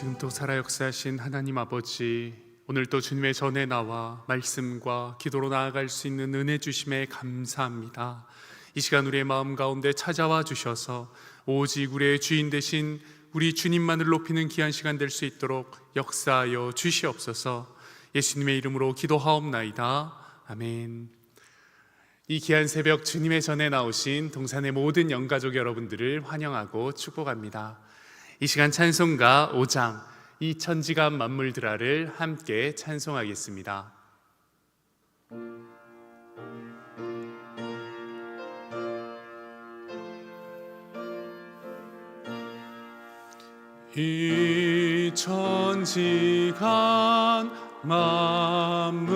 지금 또 살아 역사하신 하나님 아버지, 오늘 또 주님의 전에 나와 말씀과 기도로 나아갈 수 있는 은혜 주심에 감사합니다. 이 시간 우리의 마음 가운데 찾아와 주셔서 오직 우리의 주인 되신 우리 주님만을 높이는 귀한 시간 될 수 있도록 역사하여 주시옵소서. 예수님의 이름으로 기도하옵나이다. 아멘. 이 귀한 새벽 주님의 전에 나오신 동산의 모든 영가족 여러분들을 환영하고 축복합니다. 이 시간 찬송가 5장 이 천지가 만물들아를 함께 찬송하겠습니다. 이 천지간 만물들아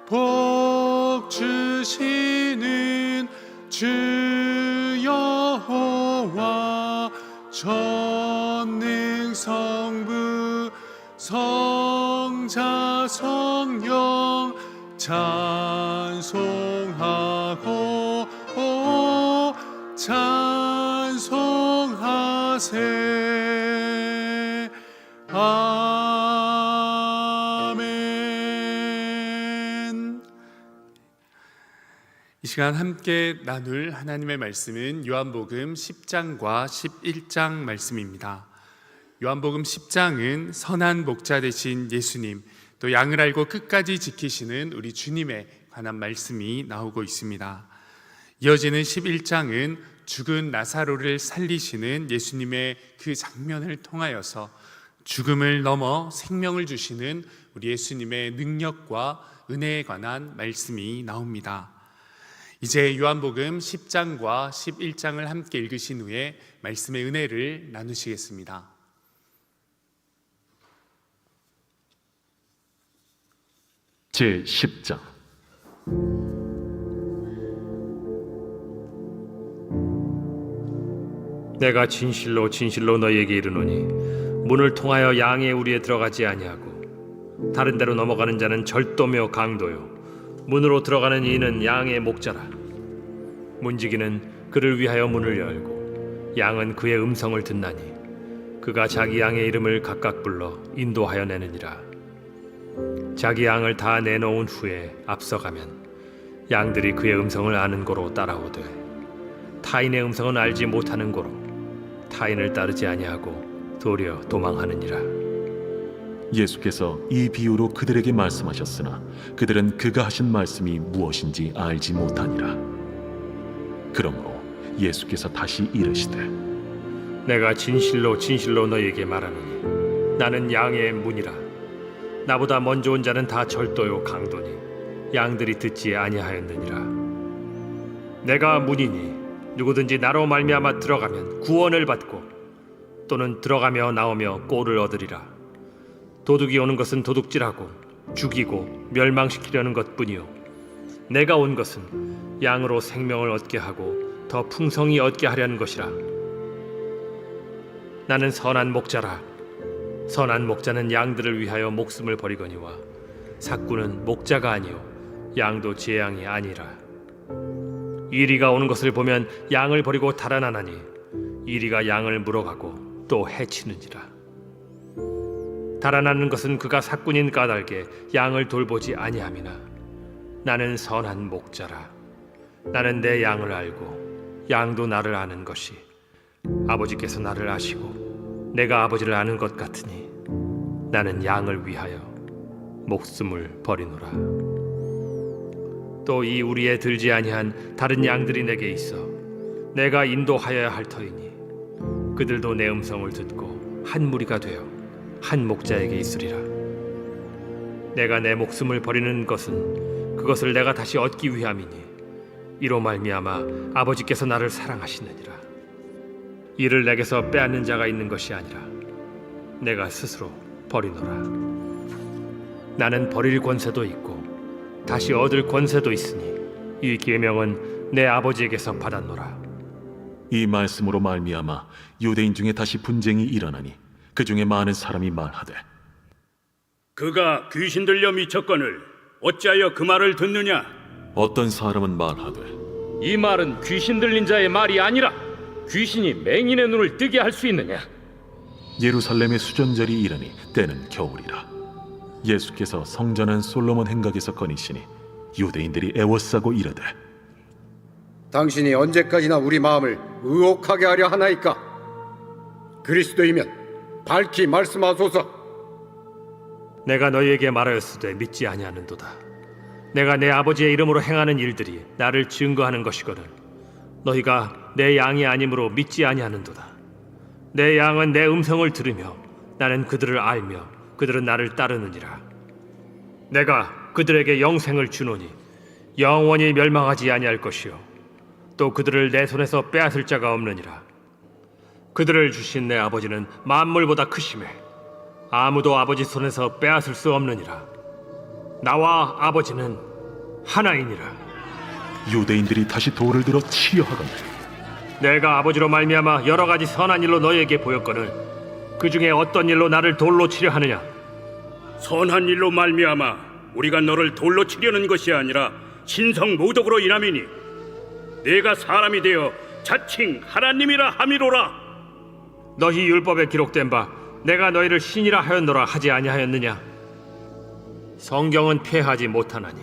복 주시는 주 여호와 전능 성부 성자 성령 찬송하고 찬송하세. 아멘. 이 시간 함께 나눌 하나님의 말씀은 요한복음 10장과 11장 말씀입니다. 요한복음 10장은 선한 목자 되신 예수님, 또 양을 알고 끝까지 지키시는 우리 주님에 관한 말씀이 나오고 있습니다. 이어지는 11장은 죽은 나사로를 살리시는 예수님의 그 장면을 통하여서 죽음을 넘어 생명을 주시는 우리 예수님의 능력과 은혜에 관한 말씀이 나옵니다. 이제 요한복음 10장과 11장을 함께 읽으신 후에 말씀의 은혜를 나누시겠습니다. 제10장. 내가 진실로 진실로 너희에게 이르노니 문을 통하여 양의 우리에 들어가지 아니하고 다른 데로 넘어가는 자는 절도며 강도요 문으로 들어가는 이는 양의 목자라. 문지기는 그를 위하여 문을 열고 양은 그의 음성을 듣나니 그가 자기 양의 이름을 각각 불러 인도하여 내느니라. 자기 양을 다 내놓은 후에 앞서가면 양들이 그의 음성을 아는 고로 따라오되 타인의 음성은 알지 못하는 고로 타인을 따르지 아니하고 도리어 도망하느니라. 예수께서 이 비유로 그들에게 말씀하셨으나 그들은 그가 하신 말씀이 무엇인지 알지 못하니라. 그러므로 예수께서 다시 이르시되 내가 진실로 진실로 너희에게 말하노니 나는 양의 문이라. 나보다 먼저 온 자는 다 절도요 강도니 양들이 듣지 아니하였느니라. 내가 문이니 누구든지 나로 말미암아 들어가면 구원을 받고 또는 들어가며 나오며 꼴을 얻으리라. 도둑이 오는 것은 도둑질하고 죽이고 멸망시키려는 것뿐이요 내가 온 것은 양으로 생명을 얻게 하고 더 풍성히 얻게 하려는 것이라. 나는 선한 목자라. 선한 목자는 양들을 위하여 목숨을 버리거니와 삭구는 목자가 아니요 양도 제 양이 아니라. 이리가 오는 것을 보면 양을 버리고 달아나나니 이리가 양을 물어가고 또 해치는지라. 달아나는 것은 그가 삭군인 까닭에 양을 돌보지 아니함이나 나는 선한 목자라. 나는 내 양을 알고 양도 나를 아는 것이 아버지께서 나를 아시고 내가 아버지를 아는 것 같으니 나는 양을 위하여 목숨을 버리노라. 또 이 우리에 들지 아니한 다른 양들이 내게 있어 내가 인도하여야 할 터이니 그들도 내 음성을 듣고 한 무리가 되어 한 목자에게 있으리라. 내가 내 목숨을 버리는 것은 그것을 내가 다시 얻기 위함이니 이로 말미암아 아버지께서 나를 사랑하시느니라. 이를 내게서 빼앗는 자가 있는 것이 아니라 내가 스스로 버리노라. 나는 버릴 권세도 있고 다시 얻을 권세도 있으니 이 계명은 내 아버지에게서 받았노라. 이 말씀으로 말미암아 유대인 중에 다시 분쟁이 일어나니 그 중에 많은 사람이 말하되 그가 귀신 들려 미쳤거늘 어찌하여 그 말을 듣느냐? 어떤 사람은 말하되 이 말은 귀신 들린 자의 말이 아니라 귀신이 맹인의 눈을 뜨게 할 수 있느냐? 예루살렘의 수전절이 이르니 때는 겨울이라. 예수께서 성전 안 솔로몬 행각에서 거니시니 유대인들이 애워싸고 이르되 당신이 언제까지나 우리 마음을 의혹하게 하려 하나이까? 그리스도이면 밝히 말씀하소서. 내가 너희에게 말하였으되 믿지 아니하는도다. 내가 내 아버지의 이름으로 행하는 일들이 나를 증거하는 것이거늘 너희가 내 양이 아니므로 믿지 아니하는도다. 내 양은 내 음성을 들으며 나는 그들을 알며 그들은 나를 따르느니라. 내가 그들에게 영생을 주노니 영원히 멸망하지 아니할 것이요 또 그들을 내 손에서 빼앗을 자가 없느니라. 그들을 주신 내 아버지는 만물보다 크심에 아무도 아버지 손에서 빼앗을 수 없느니라. 나와 아버지는 하나이니라. 유대인들이 다시 돌을 들어 치려 하거늘 내가 아버지로 말미암아 여러 가지 선한 일로 너희에게 보였거늘 그 중에 어떤 일로 나를 돌로 치려 하느냐? 선한 일로 말미암아 우리가 너를 돌로 치려는 것이 아니라 신성 모독으로 인함이니 내가 사람이 되어 자칭 하나님이라 함이로라. 너희 율법에 기록된 바 내가 너희를 신이라 하였노라 하지 아니하였느냐? 성경은 폐하지 못하나니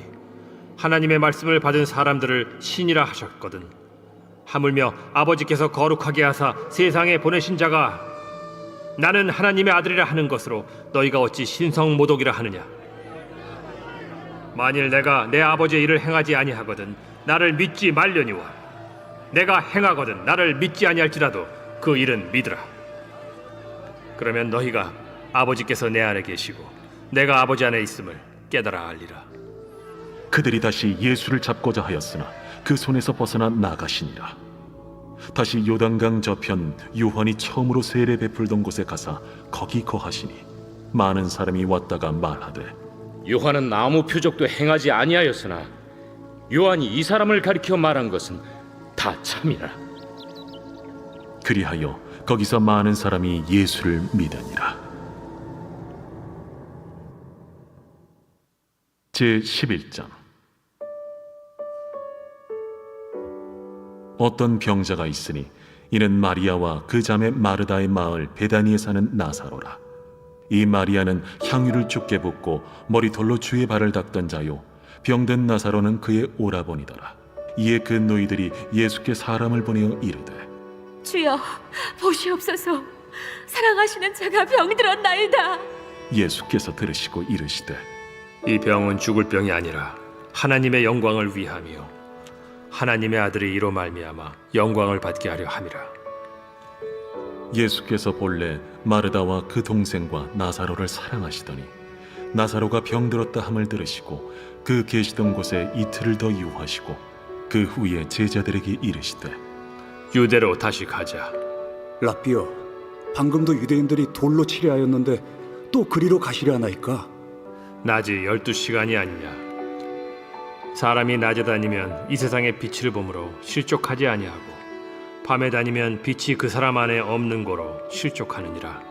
하나님의 말씀을 받은 사람들을 신이라 하셨거든. 하물며 아버지께서 거룩하게 하사 세상에 보내신 자가 나는 하나님의 아들이라 하는 것으로 너희가 어찌 신성 모독이라 하느냐? 만일 내가 내 아버지의 일을 행하지 아니하거든 나를 믿지 말려니와 내가 행하거든 나를 믿지 아니할지라도 그 일은 믿으라. 그러면 너희가 아버지께서 내 안에 계시고 내가 아버지 안에 있음을 깨달아 알리라. 그들이 다시 예수를 잡고자 하였으나 그 손에서 벗어나 나가시니라. 다시 요단강 저편 요한이 처음으로 세례 베풀던 곳에 가사 거기 거하시니 많은 사람이 왔다가 말하되 요한은 아무 표적도 행하지 아니하였으나 요한이 이 사람을 가리켜 말한 것은 다 참이라. 그리하여 거기서 많은 사람이 예수를 믿으니라. 제11장. 어떤 병자가 있으니 이는 마리아와 그 자매 마르다의 마을 베다니에 사는 나사로라. 이 마리아는 향유를 죽게 붓고 머리털로 주의 발을 닦던 자요 병든 나사로는 그의 오라버니더라. 이에 그 노이들이 예수께 사람을 보내어 이르되 주여 보시옵소서 사랑하시는 자가 병들었나이다. 예수께서 들으시고 이르시되 이 병은 죽을 병이 아니라 하나님의 영광을 위함이요 하나님의 아들이 이로 말미암아 영광을 받게 하려 함이라. 예수께서 본래 마르다와 그 동생과 나사로를 사랑하시더니 나사로가 병들었다 함을 들으시고 그 계시던 곳에 이틀을 더 유하시고 그 후에 제자들에게 이르시되 유대로 다시 가자. 라삐여, 방금도 유대인들이 돌로 치려 하였는데 또 그리로 가시려 하나이까? 낮이 12시간이 아니냐? 사람이 낮에 다니면 이 세상의 빛을 보므로 실족하지 아니하고 밤에 다니면 빛이 그 사람 안에 없는 고로 실족하느니라.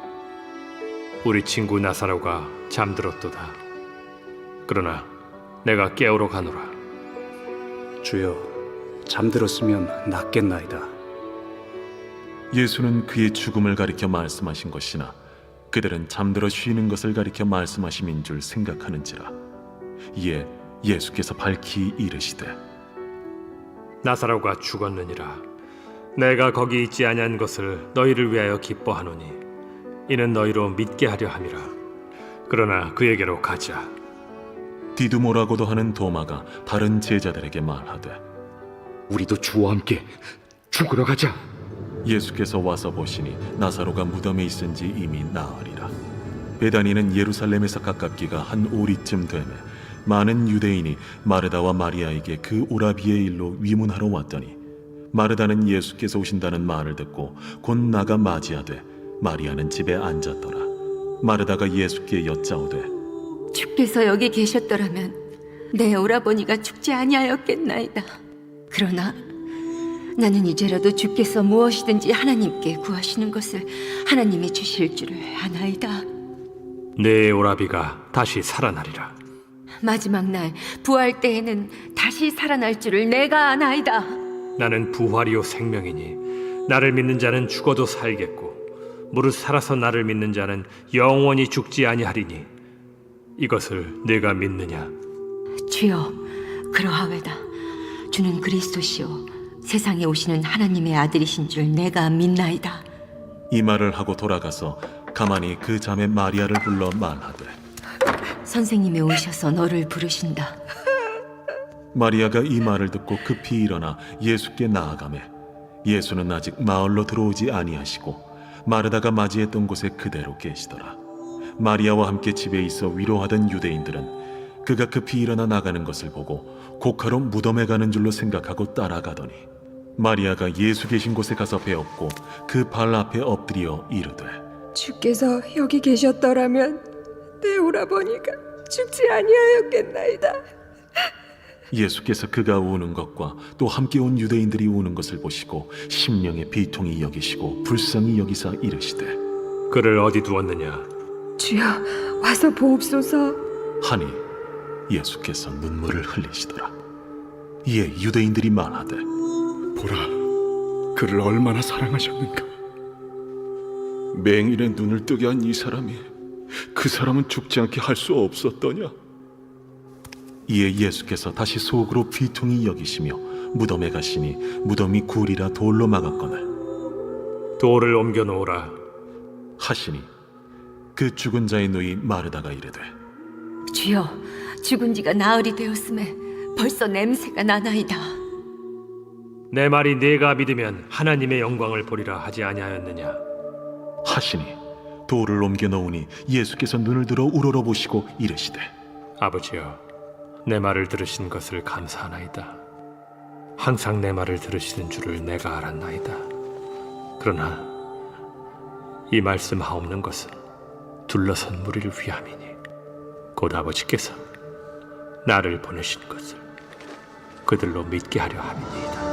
우리 친구 나사로가 잠들었도다. 그러나 내가 깨우러 가노라. 주여, 잠들었으면 낫겠나이다. 예수는 그의 죽음을 가리켜 말씀하신 것이나 그들은 잠들어 쉬는 것을 가리켜 말씀하심인 줄 생각하는지라. 이에 예수께서 밝히 이르시되 나사로가 죽었느니라. 내가 거기 있지 아니한 것을 너희를 위하여 기뻐하노니 이는 너희로 믿게 하려 함이라. 그러나 그에게로 가자. 디두모라고도 하는 도마가 다른 제자들에게 말하되 우리도 주와 함께 죽으러 가자. 예수께서 와서 보시니 나사로가 무덤에 있은지 이미 나으리라. 베다니는 예루살렘에서 가깝기가 한 오리쯤 되매 많은 유대인이 마르다와 마리아에게 그 오라비의 일로 위문하러 왔더니 마르다는 예수께서 오신다는 말을 듣고 곧 나가 맞이하되 마리아는 집에 앉았더라. 마르다가 예수께 여짜오되 주께서 여기 계셨더라면 내 오라버니가 죽지 아니하였겠나이다. 그러나 나는 이제라도 주께서 무엇이든지 하나님께 구하시는 것을 하나님이 주실 줄을 아나이다. 내 오라비가 다시 살아나리라. 마지막 날 부활 때에는 다시 살아날 줄을 내가 아나이다. 나는 부활이요 생명이니 나를 믿는 자는 죽어도 살겠고 무릇 살아서 나를 믿는 자는 영원히 죽지 아니하리니 이것을 내가 믿느냐? 주여, 그러하외다. 주는 그리스도시요 세상에 오시는 하나님의 아들이신 줄 내가 믿나이다. 이 말을 하고 돌아가서 가만히 그 자매 마리아를 불러 말하되 선생님이 오셔서 너를 부르신다. 마리아가 이 말을 듣고 급히 일어나 예수께 나아가매 예수는 아직 마을로 들어오지 아니하시고 마르다가 맞이했던 곳에 그대로 계시더라. 마리아와 함께 집에 있어 위로하던 유대인들은 그가 급히 일어나 나가는 것을 보고 곡하러 무덤에 가는 줄로 생각하고 따라가더니 마리아가 예수 계신 곳에 가서 배웠고 그 발 앞에 엎드려 이르되 주께서 여기 계셨더라면 내 오라버니가 죽지 아니하였겠나이다. 예수께서 그가 우는 것과 또 함께 온 유대인들이 우는 것을 보시고 심령의 비통이 여기시고 불쌍히 여기사 이르시되 그를 어디 두었느냐? 주여 와서 보옵소서. 하니 예수께서 눈물을 흘리시더라. 이에 유대인들이 말하되 보라, 그를 얼마나 사랑하셨는가. 맹인의 눈을 뜨게 한 이 사람이 그 사람은 죽지 않게 할 수 없었더냐? 이에 예수께서 다시 속으로 비통히 여기시며 무덤에 가시니 무덤이 굴이라 돌로 막았거늘 돌을 옮겨 놓으라. 하시니 그 죽은 자의 누이 마르다가 이르되 주여, 죽은 지가 나흘이 되었음에 벌써 냄새가 나나이다. 내 말이 네가 믿으면 하나님의 영광을 보리라 하지 아니하였느냐? 하시니 돌을 옮겨 놓으니 예수께서 눈을 들어 우러러보시고 이르시되 아버지여, 내 말을 들으신 것을 감사하나이다. 항상 내 말을 들으시는 줄을 내가 알았나이다. 그러나 이 말씀하옵는 것은 둘러선 무리를 위함이니 곧 아버지께서 나를 보내신 것을 그들로 믿게 하려 함이니이다.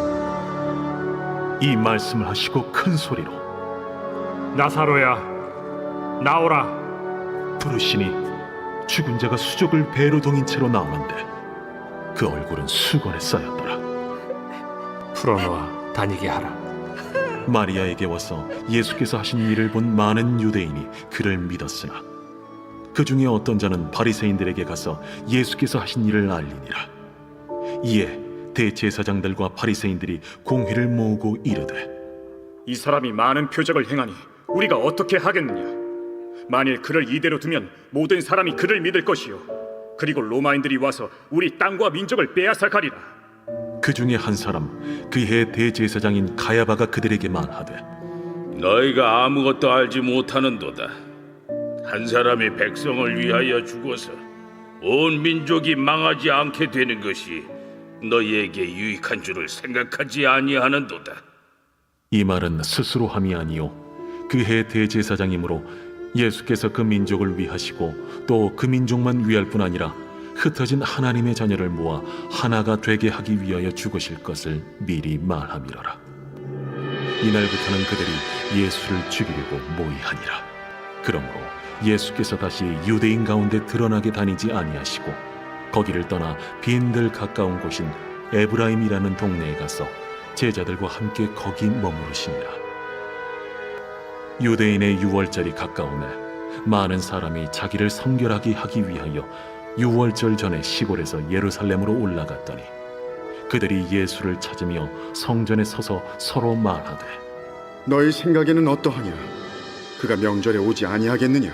이 말씀을 하시고 큰 소리로 나사로야, 나오라. 부르시니 죽은 자가 수족을 배로 동인 채로 나오는데 그 얼굴은 수건에 쌓였더라. 풀어놓아 다니게 하라. 마리아에게 와서 예수께서 하신 일을 본 많은 유대인이 그를 믿었으나 그 중에 어떤 자는 바리새인들에게 가서 예수께서 하신 일을 알리니라. 이에 대제사장들과 바리새인들이 공회를 모으고 이르되 이 사람이 많은 표적을 행하니 우리가 어떻게 하겠느냐? 만일 그를 이대로 두면 모든 사람이 그를 믿을 것이요 그리고 로마인들이 와서 우리 땅과 민족을 빼앗아 가리라. 그 중에 한 사람 그 해 대제사장인 가야바가 그들에게 말하되 너희가 아무것도 알지 못하는도다. 한 사람이 백성을 위하여 죽어서 온 민족이 망하지 않게 되는 것이 너희에게 유익한 줄을 생각하지 아니하는도다. 이 말은 스스로 함이 아니요 그 해 대제사장이므로 예수께서 그 민족을 위하시고 또 그 민족만 위할 뿐 아니라 흩어진 하나님의 자녀를 모아 하나가 되게 하기 위하여 죽으실 것을 미리 말함이로라. 이날부터는 그들이 예수를 죽이려고 모의하니라. 그러므로 예수께서 다시 유대인 가운데 드러나게 다니지 아니하시고 거기를 떠나 빈들 가까운 곳인 에브라임이라는 동네에 가서 제자들과 함께 거기 머무르시니라. 유대인의 유월절이 가까우매 많은 사람이 자기를 성결하게 하기 위하여 유월절 전에 시골에서 예루살렘으로 올라갔더니 그들이 예수를 찾으며 성전에 서서 서로 말하되 너희 생각에는 어떠하냐? 그가 명절에 오지 아니하겠느냐?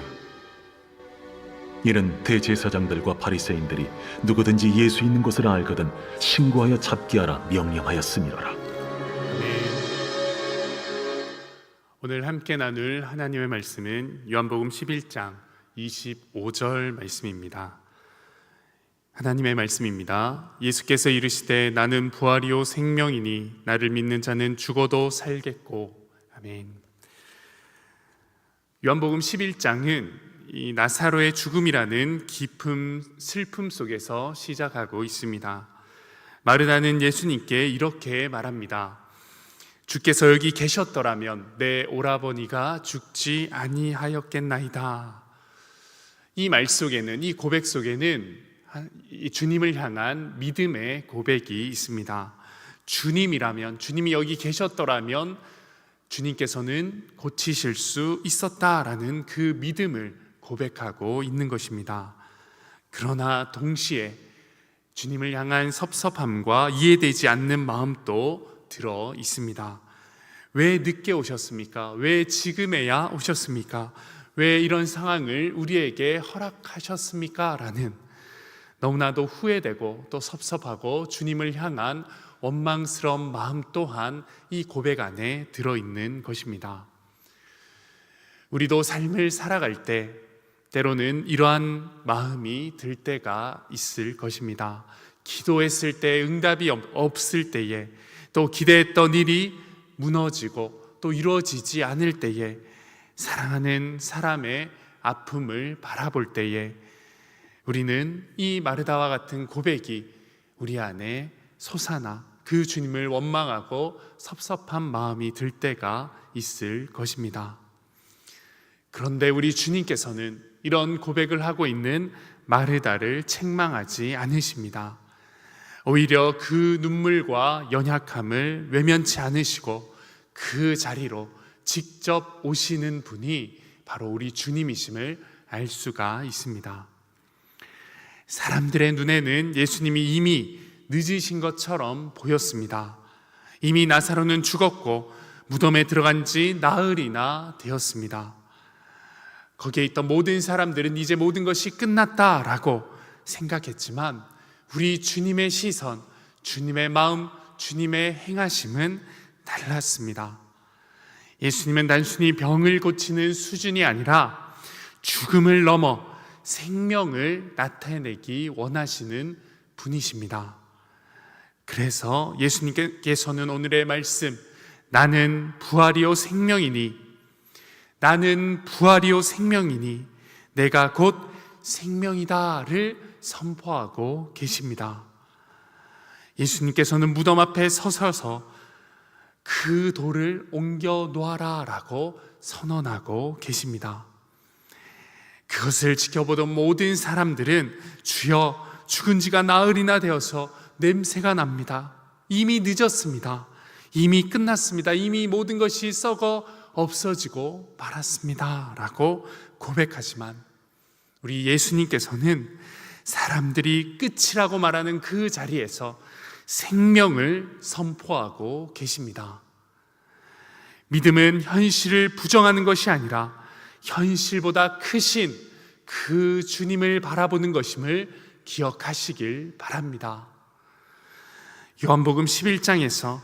이는 대제사장들과 바리새인들이 누구든지 예수 있는 곳을 알거든 신고하여 잡게 하라 명령하였음이로라. 오늘 함께 나눌 하나님의 말씀은 요한복음 11장 25절 말씀입니다. 하나님의 말씀입니다. 예수께서 이르시되 나는 부활이요 생명이니 나를 믿는 자는 죽어도 살겠고. 아멘. 요한복음 11장은 이 나사로의 죽음이라는 깊은 슬픔 속에서 시작하고 있습니다. 마르다는 예수님께 이렇게 말합니다. 주께서 여기 계셨더라면 내 오라버니가 죽지 아니하였겠나이다. 이 말 속에는, 이 고백 속에는 주님을 향한 믿음의 고백이 있습니다. 주님이라면, 주님이 여기 계셨더라면 주님께서는 고치실 수 있었다라는 그 믿음을 고백하고 있는 것입니다. 그러나 동시에 주님을 향한 섭섭함과 이해되지 않는 마음도 들어 있습니다. 왜 늦게 오셨습니까? 왜 지금에야 오셨습니까? 왜 이런 상황을 우리에게 허락하셨습니까? 라는 너무나도 후회되고 또 섭섭하고 주님을 향한 원망스러운 마음 또한 이 고백 안에 들어있는 것입니다. 우리도 삶을 살아갈 때 때로는 이러한 마음이 들 때가 있을 것입니다. 기도했을 때 응답이 없을 때에, 또 기대했던 일이 무너지고 또 이루어지지 않을 때에, 사랑하는 사람의 아픔을 바라볼 때에 우리는 이 마르다와 같은 고백이 우리 안에 솟아나 그 주님을 원망하고 섭섭한 마음이 들 때가 있을 것입니다. 그런데 우리 주님께서는 이런 고백을 하고 있는 마르다를 책망하지 않으십니다. 오히려 그 눈물과 연약함을 외면치 않으시고 그 자리로 직접 오시는 분이 바로 우리 주님이심을 알 수가 있습니다. 사람들의 눈에는 예수님이 이미 늦으신 것처럼 보였습니다. 이미 나사로는 죽었고 무덤에 들어간 지 나흘이나 되었습니다. 거기에 있던 모든 사람들은 이제 모든 것이 끝났다라고 생각했지만 우리 주님의 시선, 주님의 마음, 주님의 행하심은 달랐습니다. 예수님은 단순히 병을 고치는 수준이 아니라 죽음을 넘어 생명을 나타내기 원하시는 분이십니다. 그래서 예수님께서는 오늘의 말씀, 나는 부활이요 생명이니 내가 곧 생명이다를 선포하고 계십니다. 예수님께서는 무덤 앞에 서셔서 그 돌을 옮겨 놓아라 라고 선언하고 계십니다. 그것을 지켜보던 모든 사람들은 주여, 죽은 지가 나흘이나 되어서 냄새가 납니다. 이미 늦었습니다. 이미 끝났습니다. 이미 모든 것이 썩어 없어지고 말았습니다 라고 고백하지만 우리 예수님께서는 사람들이 끝이라고 말하는 그 자리에서 생명을 선포하고 계십니다. 믿음은 현실을 부정하는 것이 아니라 현실보다 크신 그 주님을 바라보는 것임을 기억하시길 바랍니다. 요한복음 11장에서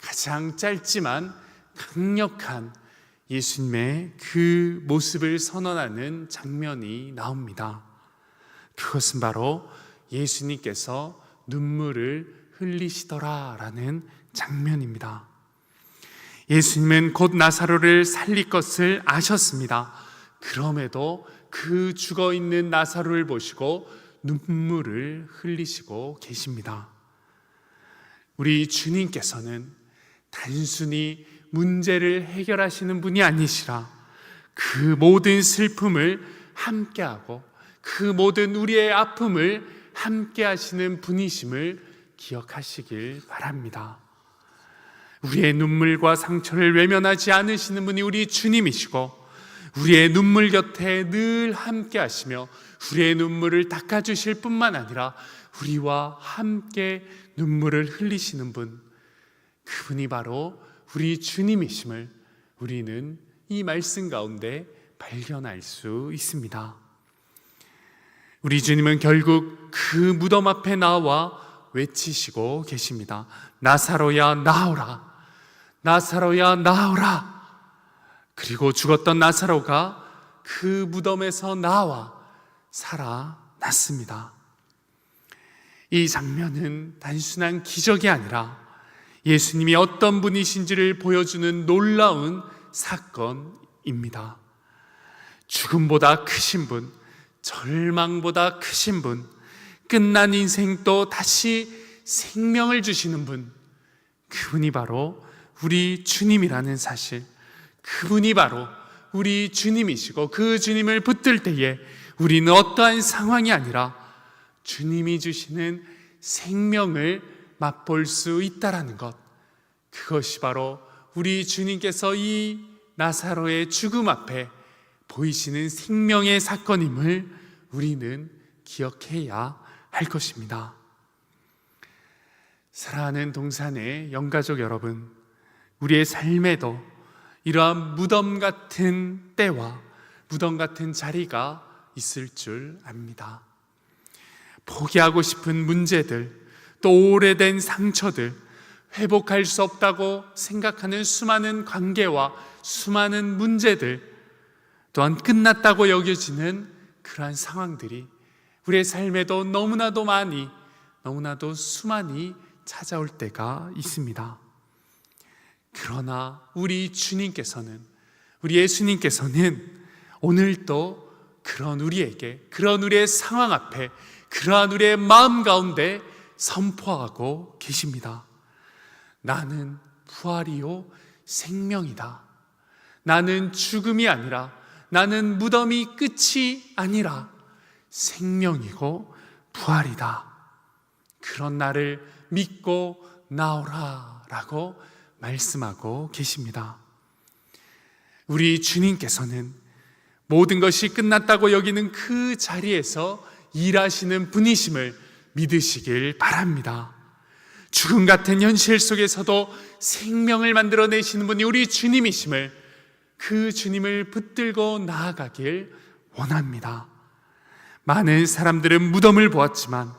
가장 짧지만 강력한 예수님의 그 모습을 선언하는 장면이 나옵니다. 그것은 바로 예수님께서 눈물을 흘리시더라라는 장면입니다. 예수님은 곧 나사로를 살릴 것을 아셨습니다. 그럼에도 그 죽어있는 나사로를 보시고 눈물을 흘리시고 계십니다. 우리 주님께서는 단순히 문제를 해결하시는 분이 아니시라 그 모든 슬픔을 함께하고 그 모든 우리의 아픔을 함께하시는 분이심을 기억하시길 바랍니다. 우리의 눈물과 상처를 외면하지 않으시는 분이 우리 주님이시고 우리의 눈물 곁에 늘 함께하시며 우리의 눈물을 닦아주실 뿐만 아니라 우리와 함께 눈물을 흘리시는 분, 그분이 바로 우리 주님이심을 우리는 이 말씀 가운데 발견할 수 있습니다. 우리 주님은 결국 그 무덤 앞에 나와 외치시고 계십니다. 나사로야 나오라, 나사로야 나오라. 그리고 죽었던 나사로가 그 무덤에서 나와 살아났습니다. 이 장면은 단순한 기적이 아니라 예수님이 어떤 분이신지를 보여주는 놀라운 사건입니다. 죽음보다 크신 분, 절망보다 크신 분, 끝난 인생도 다시 생명을 주시는 분, 그분이 바로 우리 주님이라는 사실, 그분이 바로 우리 주님이시고 그 주님을 붙들 때에 우리는 어떠한 상황이 아니라 주님이 주시는 생명을 맛볼 수 있다라는 것, 그것이 바로 우리 주님께서 이 나사로의 죽음 앞에 보이시는 생명의 사건임을 우리는 기억해야 할 것입니다. 사랑하는 동산의 영가족 여러분, 우리의 삶에도 이러한 무덤 같은 때와 무덤 같은 자리가 있을 줄 압니다. 포기하고 싶은 문제들, 또 오래된 상처들, 회복할 수 없다고 생각하는 수많은 관계와 수많은 문제들, 또한 끝났다고 여겨지는 그러한 상황들이 우리의 삶에도 너무나도 많이, 너무나도 수많이 찾아올 때가 있습니다. 그러나 우리 주님께서는, 우리 예수님께서는 오늘도 그런 우리에게, 그런 우리의 상황 앞에, 그러한 우리의 마음 가운데 선포하고 계십니다. 나는 부활이요 생명이다. 나는 죽음이 아니라, 나는 무덤이 끝이 아니라 생명이고 부활이다. 그런 나를 믿고 나오라 라고 말씀하고 계십니다. 우리 주님께서는 모든 것이 끝났다고 여기는 그 자리에서 일하시는 분이심을 믿으시길 바랍니다. 죽음 같은 현실 속에서도 생명을 만들어내시는 분이 우리 주님이심을, 그 주님을 붙들고 나아가길 원합니다. 많은 사람들은 무덤을 보았지만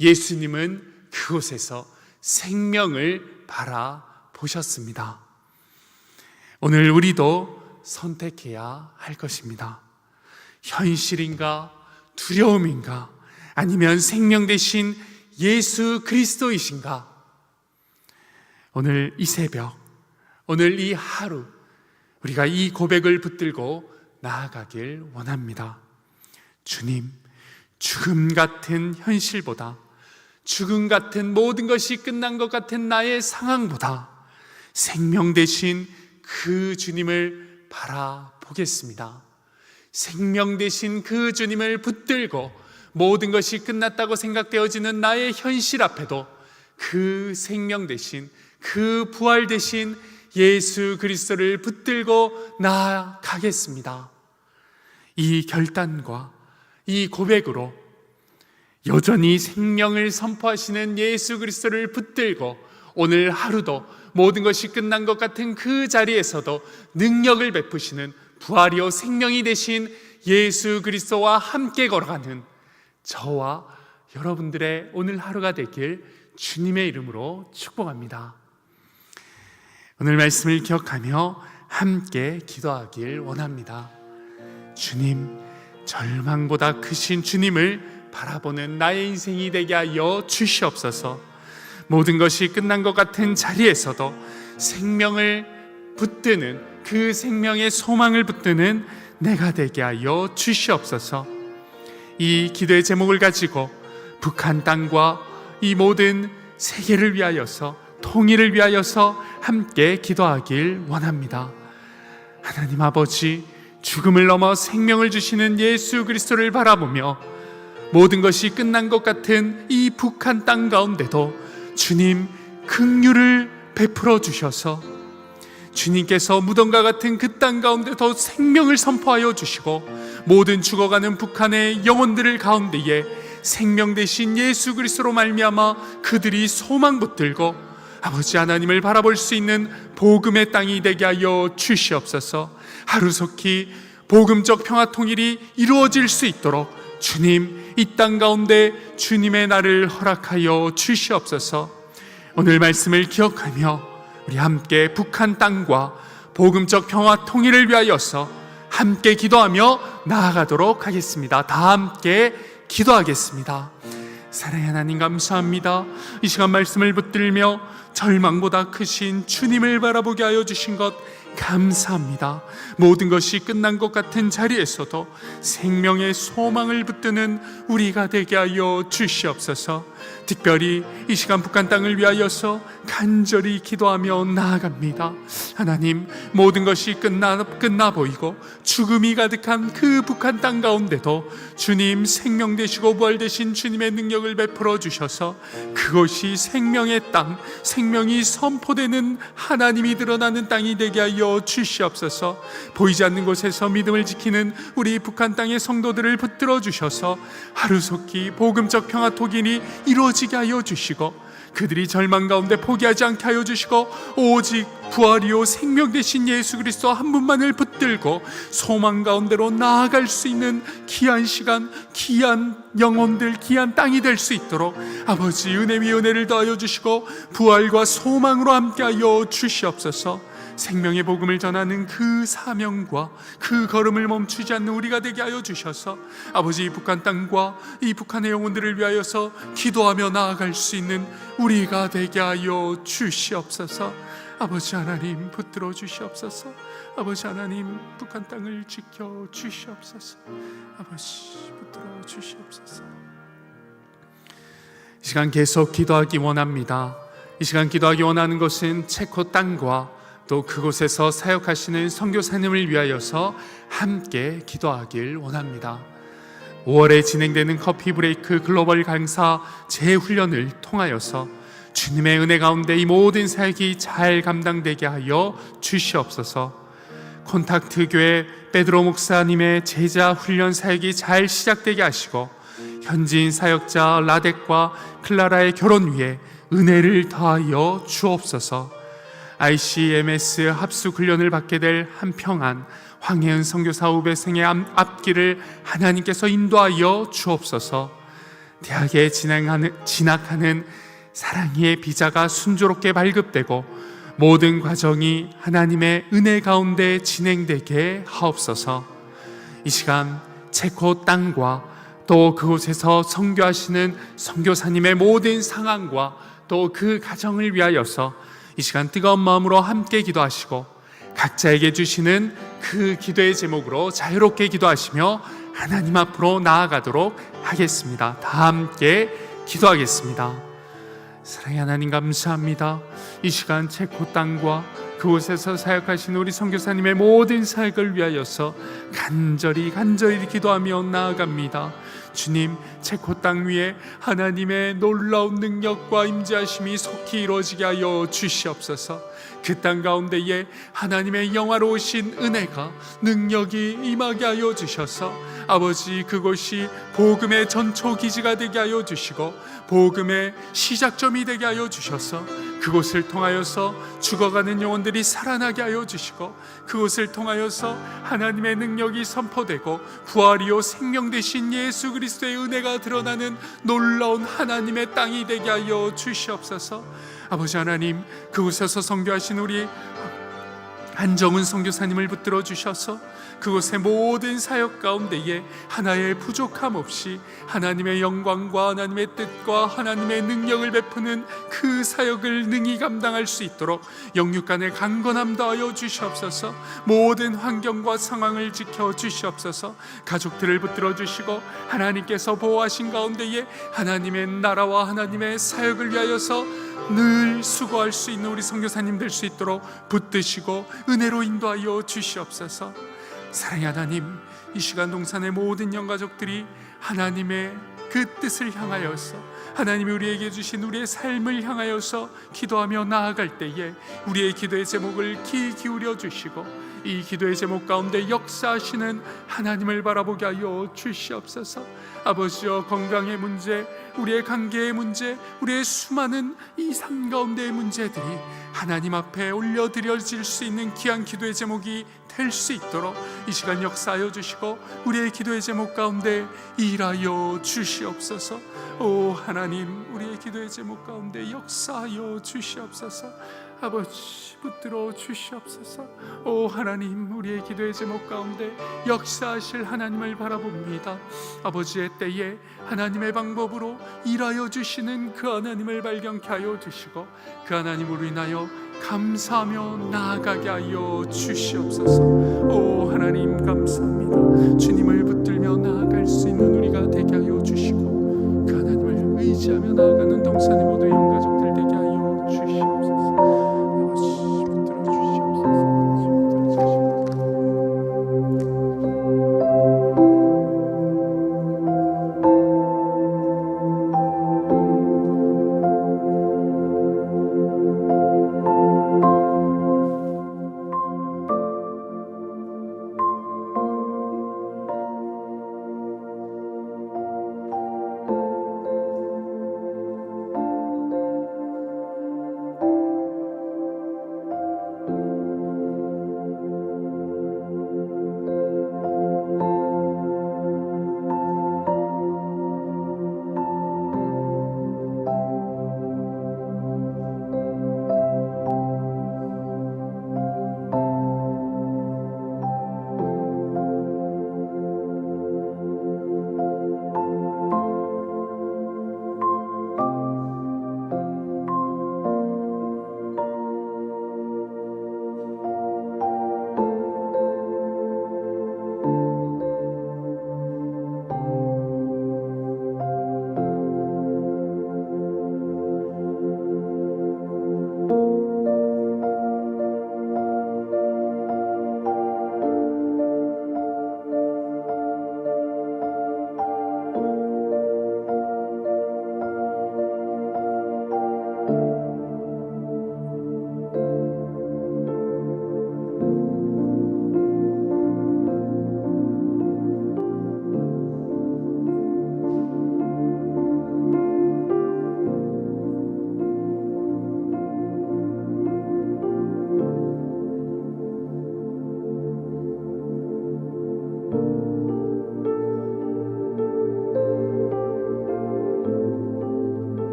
예수님은 그곳에서 생명을 바라보셨습니다. 오늘 우리도 선택해야 할 것입니다. 현실인가, 두려움인가, 아니면 생명 대신 예수 그리스도이신가? 오늘 이 새벽, 오늘 이 하루, 우리가 이 고백을 붙들고 나아가길 원합니다. 주님, 죽음 같은 현실보다, 죽음 같은 모든 것이 끝난 것 같은 나의 상황보다 생명 대신 그 주님을 바라보겠습니다. 생명 대신 그 주님을 붙들고 모든 것이 끝났다고 생각되어지는 나의 현실 앞에도 그 생명 대신, 그 부활 대신 예수 그리스도를 붙들고 나아가겠습니다. 이 결단과 이 고백으로 여전히 생명을 선포하시는 예수 그리스도를 붙들고 오늘 하루도 모든 것이 끝난 것 같은 그 자리에서도 능력을 베푸시는 부활이요 생명이 되신 예수 그리스도와 함께 걸어가는 저와 여러분들의 오늘 하루가 되길 주님의 이름으로 축복합니다. 오늘 말씀을 기억하며 함께 기도하길 원합니다. 주님, 절망보다 크신 주님을 바라보는 나의 인생이 되게 하여 주시옵소서. 모든 것이 끝난 것 같은 자리에서도 생명을 붙드는, 그 생명의 소망을 붙드는 내가 되게 하여 주시옵소서. 이 기도의 제목을 가지고 북한 땅과 이 모든 세계를 위하여서, 통일을 위하여서 함께 기도하길 원합니다. 하나님 아버지, 죽음을 넘어 생명을 주시는 예수 그리스도를 바라보며 모든 것이 끝난 것 같은 이 북한 땅 가운데도 주님 긍휼을 베풀어 주셔서 주님께서 무덤과 같은 그 땅 가운데도 생명을 선포하여 주시고 모든 죽어가는 북한의 영혼들을 가운데에 생명 되신 예수 그리스도로 말미암아 그들이 소망 붙들고 아버지 하나님을 바라볼 수 있는 복음의 땅이 되게 하여 주시옵소서. 하루속히 복음적 평화 통일이 이루어질 수 있도록 주님, 이 땅 가운데 주님의 날을 허락하여 주시옵소서. 오늘 말씀을 기억하며 우리 함께 북한 땅과 복음적 평화 통일을 위하여서 함께 기도하며 나아가도록 하겠습니다. 다 함께 기도하겠습니다. 사랑의 하나님 감사합니다. 이 시간 말씀을 붙들며 절망보다 크신 주님을 바라보게 하여 주신 것 감사합니다. 모든 것이 끝난 것 같은 자리에서도 생명의 소망을 붙드는 우리가 되게 하여 주시옵소서. 특별히 이 시간 북한 땅을 위하여서 간절히 기도하며 나아갑니다. 하나님, 모든 것이 끝나 보이고 죽음이 가득한 그 북한 땅 가운데도 주님 생명 되시고 부활 되신 주님의 능력을 베풀어 주셔서 그것이 생명의 땅, 생명이 선포되는 하나님이 드러나는 땅이 되게 하여 주시옵소서. 보이지 않는 곳에서 믿음을 지키는 우리 북한 땅의 성도들을 붙들어 주셔서 하루속히 복음적 평화톡인이 이루어지게 하여 주시고 그들이 절망 가운데 포기하지 않게 하여 주시고 오직 부활이요 생명 되신 예수 그리스도 한 분만을 붙들고 소망 가운데로 나아갈 수 있는 귀한 시간, 귀한 영혼들, 귀한 땅이 될 수 있도록 아버지 은혜 위 은혜를 더하여 주시고 부활과 소망으로 함께하여 주시옵소서. 생명의 복음을 전하는 그 사명과 그 걸음을 멈추지 않는 우리가 되게 하여 주셔서 아버지 이 북한 땅과 이 북한의 영혼들을 위하여서 기도하며 나아갈 수 있는 우리가 되게 하여 주시옵소서. 아버지 하나님 붙들어 주시옵소서. 아버지 하나님 북한 땅을 지켜 주시옵소서. 아버지 붙들어 주시옵소서. 이 시간 계속 기도하기 원합니다. 이 시간 기도하기 원하는 것은 체코 땅과 또 그곳에서 사역하시는 선교사님을 위하여서 함께 기도하길 원합니다. 5월에 진행되는 커피 브레이크 글로벌 강사 재훈련을 통하여서 주님의 은혜 가운데 이 모든 사역이 잘 감당되게 하여 주시옵소서. 콘탁트 교회 베드로 목사님의 제자 훈련 사역이 잘 시작되게 하시고 현지인 사역자 라덱과 클라라의 결혼 위에 은혜를 더하여 주옵소서. ICMS 합숙 훈련을 받게 될 한평안 황혜은 선교사 후배생의 앞길을 하나님께서 인도하여 주옵소서. 대학에 진학하는 사랑의 비자가 순조롭게 발급되고 모든 과정이 하나님의 은혜 가운데 진행되게 하옵소서. 이 시간 체코 땅과 또 그곳에서 선교하시는 선교사님의 모든 상황과 또 그 가정을 위하여서 이 시간 뜨거운 마음으로 함께 기도하시고 각자에게 주시는 그 기도의 제목으로 자유롭게 기도하시며 하나님 앞으로 나아가도록 하겠습니다. 다 함께 기도하겠습니다. 사랑의 하나님 감사합니다. 이 시간 체코 땅과 그곳에서 사역하시는 우리 선교사님의 모든 사역을 위하여서 간절히 기도하며 나아갑니다. 주님, 체코 땅 위에 하나님의 놀라운 능력과 임재하심이 속히 이루어지게 하여 주시옵소서. 그 땅 가운데에 하나님의 영화로우신 은혜가 능력이 임하게 하여 주셔서 아버지 그곳이 복음의 전초기지가 되게 하여 주시고 복음의 시작점이 되게 하여 주셔서 그곳을 통하여서 죽어가는 영혼들이 살아나게 하여 주시고 그곳을 통하여서 하나님의 능력이 선포되고 부활이요 생명 되신 예수 그리스도의 은혜가 드러나는 놀라운 하나님의 땅이 되게 하여 주시옵소서. 아버지 하나님, 그곳에서 선교하신 우리 한정은 선교사님을 붙들어 주셔서 그곳의 모든 사역 가운데에 하나의 부족함 없이 하나님의 영광과 하나님의 뜻과 하나님의 능력을 베푸는 그 사역을 능히 감당할 수 있도록 영육 간의 강건함 더하여 주시옵소서. 모든 환경과 상황을 지켜 주시옵소서. 가족들을 붙들어 주시고 하나님께서 보호하신 가운데에 하나님의 나라와 하나님의 사역을 위하여서 늘 수고할 수 있는 우리 선교사님 될 수 있도록 붙드시고 은혜로 인도하여 주시옵소서. 사랑의 하나님, 이 시간 동산의 모든 영가족들이 하나님의 그 뜻을 향하여서 하나님이 우리에게 주신 우리의 삶을 향하여서 기도하며 나아갈 때에 우리의 기도의 제목을 귀 기울여 주시고 이 기도의 제목 가운데 역사하시는 하나님을 바라보게 하여 주시옵소서. 아버지여, 건강의 문제, 우리의 관계의 문제, 우리의 수많은 이 삶 가운데의 문제들이 하나님 앞에 올려드려질 수 있는 귀한 기도의 제목이 될 수 있도록 이 시간 역사하여 주시고 우리의 기도의 제목 가운데 일하여 주시옵소서. 오 하나님, 우리의 기도의 제목 가운데 역사하여 주시옵소서. 아버지 붙들어 주시옵소서. 오 하나님, 우리의 기도의 제목 가운데 역사하실 하나님을 바라봅니다. 아버지의 때에 하나님의 방법으로 일하여 주시는 그 하나님을 발견케 하여 주시고 그 하나님으로 인하여 감사하며 나아가게 하여 주시옵소서. 오 하나님 감사합니다. 주님을